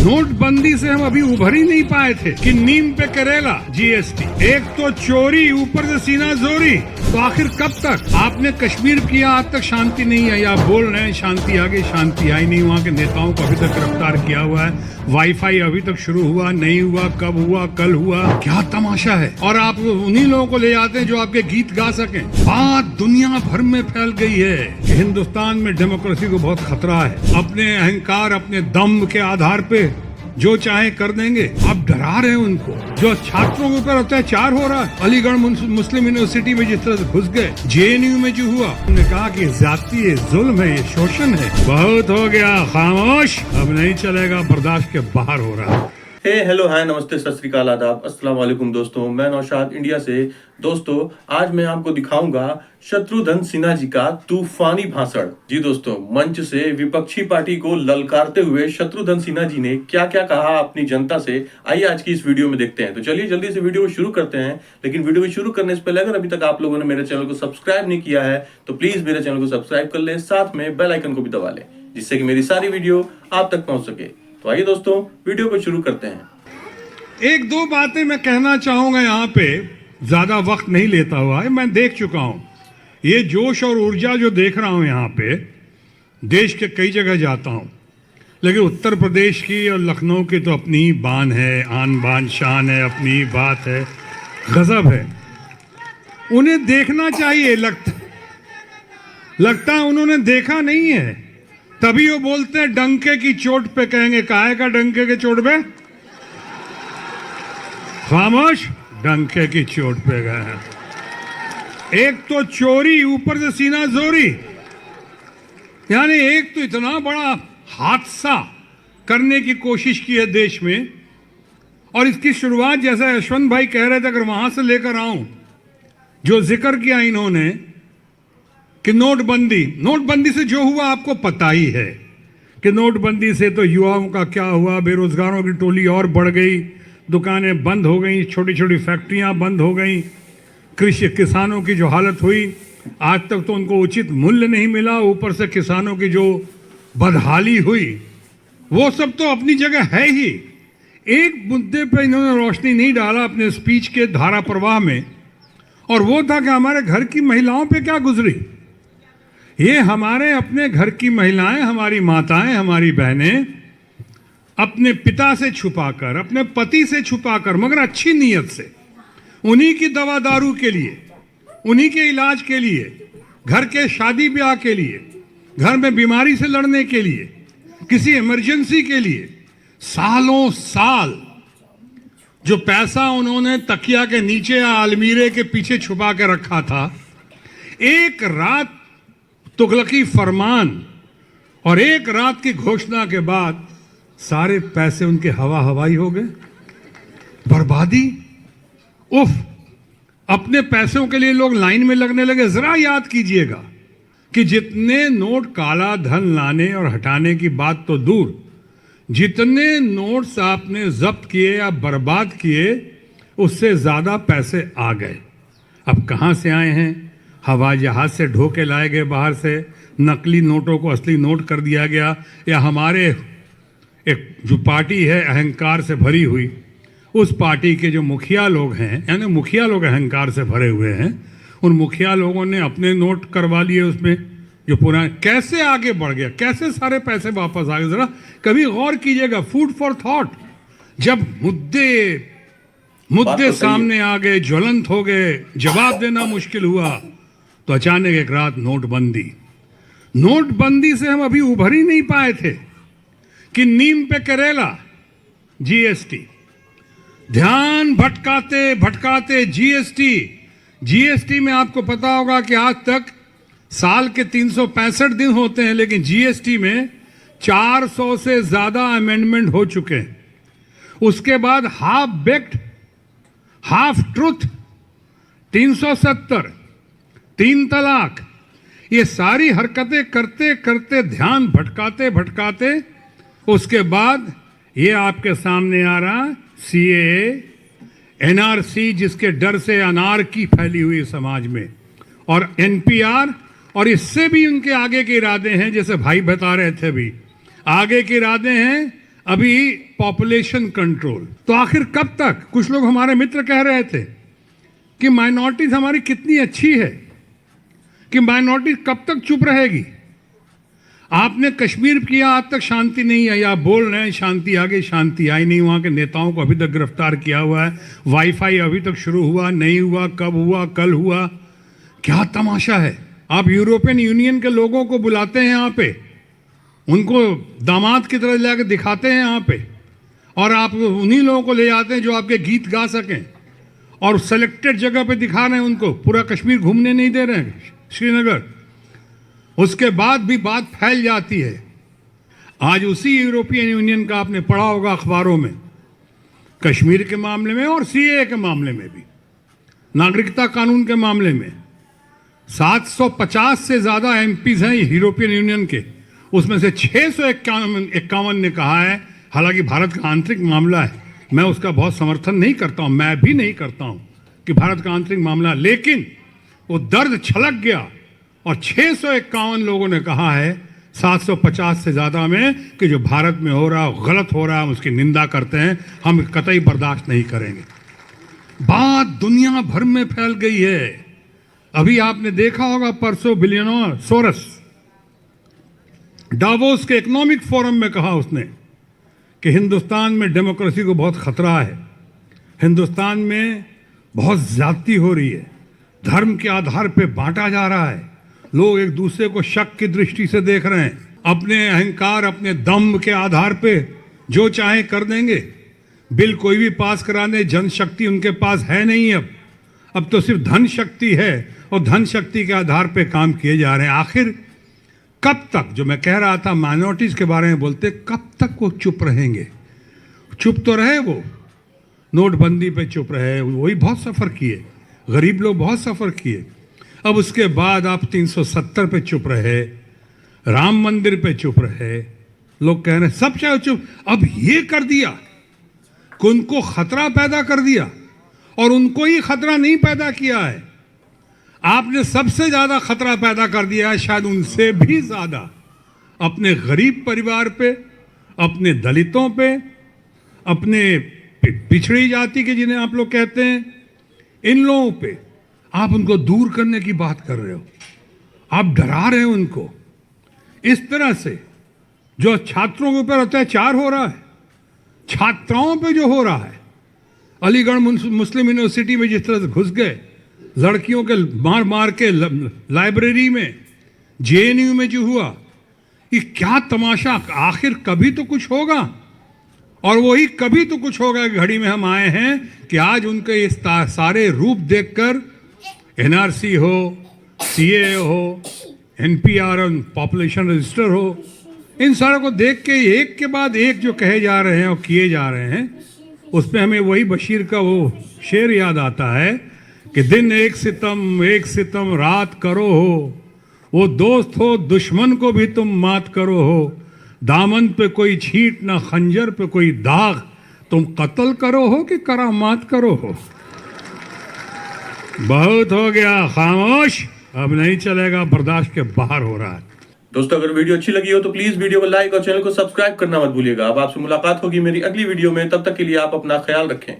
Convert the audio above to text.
नोटबंदी से हम अभी उभर ही नहीं पाए थे कि नीम पे करेला जीएसटी, एक तो चोरी ऊपर से सीना जोरी। तो आखिर कब तक? आपने कश्मीर किया, आज तक शांति नहीं आई। आप बोल रहे हैं शांति आ गई, शांति आई नहीं। वहाँ के नेताओं को अभी तक गिरफ्तार किया हुआ है। वाईफाई अभी तक शुरू हुआ नहीं हुआ, कब हुआ, कल हुआ, क्या तमाशा है। और आप उन्हीं लोगों को ले जाते हैं जो आपके गीत गा सकें। बात दुनिया भर में फैल गई है कि हिंदुस्तान में डेमोक्रेसी को बहुत खतरा है। अपने अहंकार, अपने दम के आधार पे जो चाहे कर देंगे। आप डरा रहे हैं उनको। जो छात्रों के ऊपर अत्याचार हो रहा है, अलीगढ़ मुस्लिम यूनिवर्सिटी में जिस तरह से घुस गए, जेएनयू में जो हुआ, उन्होंने कहा कि जाती है, जुल्म है, ये शोषण है। बहुत हो गया, खामोश, अब नहीं चलेगा, बर्दाश्त के बाहर हो रहा है। हेलो हाय नमस्ते सत श्री अकाल आदाब अस्सलाम वालेकुम दोस्तों, मैं नौशाद इंडिया से। दोस्तों आज मैं आपको दिखाऊंगा शत्रुघ्न सिन्हा जी का तूफानी भाषण। जी दोस्तों, मंच से विपक्षी पार्टी को ललकारते हुए शत्रुघ्न सिन्हा जी ने क्या क्या कहा अपनी जनता से, आइए आज की इस वीडियो में देखते हैं। तो चलिए जल्दी से वीडियो को शुरू करते हैं। लेकिन वीडियो को शुरू करने से पहले अगर अभी तक आप लोगों ने मेरे चैनल को सब्सक्राइब नहीं किया है तो प्लीज मेरे चैनल को सब्सक्राइब कर ले, साथ में बेल आइकन को भी दबा ले, जिससे कि मेरी सारी वीडियो आप तक पहुंच सके। तो आइए दोस्तों वीडियो को शुरू करते हैं। एक दो बातें मैं कहना चाहूंगा, यहाँ पे ज्यादा वक्त नहीं लेता हुआ है। मैं देख चुका हूं ये जोश और ऊर्जा जो देख रहा हूं यहाँ पे, देश के कई जगह जाता हूं, लेकिन उत्तर प्रदेश की और लखनऊ की तो अपनी ही बान है, आन बान शान है, अपनी ही बात है, गजब है। उन्हें देखना चाहिए। लगता है उन्होंने देखा नहीं है, तभी वो बोलते हैं डंके की चोट पे। कहेंगे काहे का डंके के चोट पे? खामोश, डंके की चोट पे गए हैं। एक तो चोरी ऊपर से सीना जोरी, यानी एक तो इतना बड़ा हादसा करने की कोशिश की है देश में। और इसकी शुरुआत, जैसा यशवंत भाई कह रहे थे, अगर वहां से लेकर आऊं, जो जिक्र किया इन्होंने कि नोटबंदी से जो हुआ आपको पता ही है कि नोटबंदी से तो युवाओं का क्या हुआ। बेरोजगारों की टोली और बढ़ गई, दुकानें बंद हो गई, छोटी छोटी फैक्ट्रियां बंद हो गई, किसानों की जो हालत हुई, आज तक तो उनको उचित मूल्य नहीं मिला, ऊपर से किसानों की जो बदहाली हुई, वो सब तो अपनी जगह है ही। एक मुद्दे पे इन्होंने रोशनी नहीं डाला अपने स्पीच के धारा प्रवाह में, और वो था कि हमारे घर की महिलाओं पे क्या गुजरी। ये हमारे अपने घर की महिलाएं, हमारी माताएं, हमारी बहनें अपने पिता से छुपाकर, अपने पति से छुपाकर, मगर अच्छी नीयत से, उन्हीं की दवा दारू के लिए, उन्हीं के इलाज के लिए, घर के शादी ब्याह के लिए, घर में बीमारी से लड़ने के लिए, किसी इमरजेंसी के लिए, सालों साल जो पैसा उन्होंने तकिया के नीचे या अलमीरे के पीछे छुपा के रखा था, एक रात तुगलकी फरमान और एक रात की घोषणा के बाद सारे पैसे उनके हवाई हो गए। बर्बादी, उफ। अपने पैसों के लिए लोग लाइन में लगने लगे। जरा याद कीजिएगा कि जितने नोट काला धन लाने और हटाने की बात तो दूर, जितने नोट्स आपने जब्त किए या बर्बाद किए, उससे ज्यादा पैसे आ गए। अब कहां से आए हैं? हवाई जहाज से ढो के लाए गए बाहर से, नकली नोटों को असली नोट कर दिया गया, या हमारे एक जो पार्टी है अहंकार से भरी हुई, उस पार्टी के जो मुखिया लोग हैं, यानी मुखिया लोग अहंकार से भरे हुए हैं, उन मुखिया लोगों ने अपने नोट करवा लिए उसमें जो पुराने। कैसे आगे बढ़ गया, कैसे सारे पैसे वापस आ गए, जरा कभी गौर कीजिएगा। Food for thought. जब मुद्दे सामने आ गए, ज्वलंत हो गए, जवाब देना मुश्किल हुआ, तो अचानक एक रात नोटबंदी से हम अभी उभर ही नहीं पाए थे कि नीम पे करेला जीएसटी। ध्यान भटकाते भटकाते जीएसटी में आपको पता होगा कि आज तक साल के 365 दिन होते हैं, लेकिन जीएसटी में 400 से ज्यादा अमेंडमेंट हो चुके हैं। उसके बाद हाफ बेक्ड, हाफ ट्रुथ, 370, 3 तलाक, ये सारी हरकतें करते करते, ध्यान भटकाते भटकाते, उसके बाद ये आपके सामने आ रहा सीएए, एनआरसी, जिसके डर से अनारकी फैली हुई समाज में, और एनपीआर, और इससे भी उनके आगे के इरादे हैं, जैसे भाई बता रहे थे भी, आगे के इरादे हैं अभी पॉपुलेशन कंट्रोल। तो आखिर कब तक? कुछ लोग हमारे मित्र कह रहे थे कि माइनॉरिटीज हमारी कितनी अच्छी है, कि माइनॉरिटीज कब तक चुप रहेगी। आपने कश्मीर किया, आज तक शांति नहीं आई। आप बोल रहे हैं शांति आ गई, शांति आई नहीं। वहां के नेताओं को अभी तक गिरफ्तार किया हुआ है। वाईफाई अभी तक शुरू हुआ नहीं हुआ, कब हुआ, कल हुआ। क्या तमाशा है। आप यूरोपियन यूनियन के लोगों को बुलाते हैं यहाँ पे, उनको दामाद की तरह लाकर दिखाते हैं यहाँ पे, और आप उन्हीं लोगों को ले जाते हैं जो आपके गीत गा सकें, और सेलेक्टेड जगह पे दिखा रहे हैं उनको। पूरा कश्मीर घूमने नहीं दे रहे हैं, श्रीनगर। उसके बाद भी बात फैल जाती है। आज उसी यूरोपियन यूनियन का आपने पढ़ा होगा अखबारों में, कश्मीर के मामले में और सीएए के मामले में भी, नागरिकता कानून के मामले में 750 से ज्यादा एमपीज हैं यूरोपियन यूनियन के, उसमें से 651 ने कहा है, हालांकि भारत का आंतरिक मामला है, मैं उसका बहुत समर्थन नहीं करता हूं, मैं भी नहीं करता हूं कि भारत का आंतरिक मामला, लेकिन वो दर्द छलक गया और 651 लोगों ने कहा है 750 से ज्यादा में कि जो भारत में हो रहा है गलत हो रहा है, हम उसकी निंदा करते हैं, हम कतई बर्दाश्त नहीं करेंगे। बात दुनिया भर में फैल गई है। अभी आपने देखा होगा परसों बिलियनर सोरस डावोस के इकोनॉमिक फोरम में कहा उसने कि हिंदुस्तान में डेमोक्रेसी को बहुत खतरा है, हिंदुस्तान में बहुत ज्यादती हो रही है, धर्म के आधार पे बांटा जा रहा है, लोग एक दूसरे को शक की दृष्टि से देख रहे हैं, अपने अहंकार अपने दम के आधार पे जो चाहे कर देंगे, बिल कोई भी पास कराने जनशक्ति उनके पास है नहीं। अब तो सिर्फ धन शक्ति है और धन शक्ति के आधार पे काम किए जा रहे हैं। आखिर कब तक, जो मैं कह रहा था माइनॉरिटीज के बारे में बोलते, कब तक वो चुप रहेंगे? चुप तो रहे वो, नोटबंदी पे चुप रहे, वही बहुत सफर किए, गरीब लोग बहुत सफर किए। अब उसके बाद आप 370 पे चुप रहे, राम मंदिर पे चुप रहे, लोग कह रहे हैं सब चाहे चुप। अब ये कर दिया कि उनको खतरा पैदा कर दिया, और उनको ही खतरा नहीं पैदा किया है, आपने सबसे ज्यादा खतरा पैदा कर दिया है, शायद उनसे भी ज्यादा, अपने गरीब परिवार पे, अपने दलितों पे, अपने पिछड़ी जाति के जिन्हें आप लोग कहते हैं, इन लोगों पे आप उनको दूर करने की बात कर रहे हो, आप डरा रहे हो उनको। इस तरह से जो छात्रों के ऊपर अत्याचार हो रहा है, छात्राओं पे जो हो रहा है, अलीगढ़ मुस्लिम यूनिवर्सिटी में जिस तरह से घुस गए, लड़कियों के मार मार के लाइब्रेरी में, जेएनयू में जो हुआ, ये क्या तमाशा। आखिर कभी तो कुछ होगा, और वही कभी तो कुछ होगा घड़ी में हम आए हैं कि आज उनके इस सारे रूप देखकर एनआरसी हो, सीए हो, एनपीआर पॉपुलेशन रजिस्टर हो, इन सारों को देख के एक के बाद एक जो कहे जा रहे हैं और किए जा रहे हैं, उसमें हमें वही बशीर का वो शेर याद आता है कि दिन एक सितम रात करो हो, वो दोस्त हो दुश्मन को भी तुम मात करो हो, दामन पे कोई छींट ना खंजर पे कोई दाग, तुम कत्ल करो हो कि करामात करो हो। बहुत हो गया, खामोश, अब नहीं चलेगा, बर्दाश्त के बाहर हो रहा है। दोस्तों अगर वीडियो अच्छी लगी हो तो प्लीज वीडियो को लाइक और चैनल को सब्सक्राइब करना मत भूलिएगा। अब आपसे मुलाकात होगी मेरी अगली वीडियो में, तब तक के लिए आप अपना ख्याल रखें।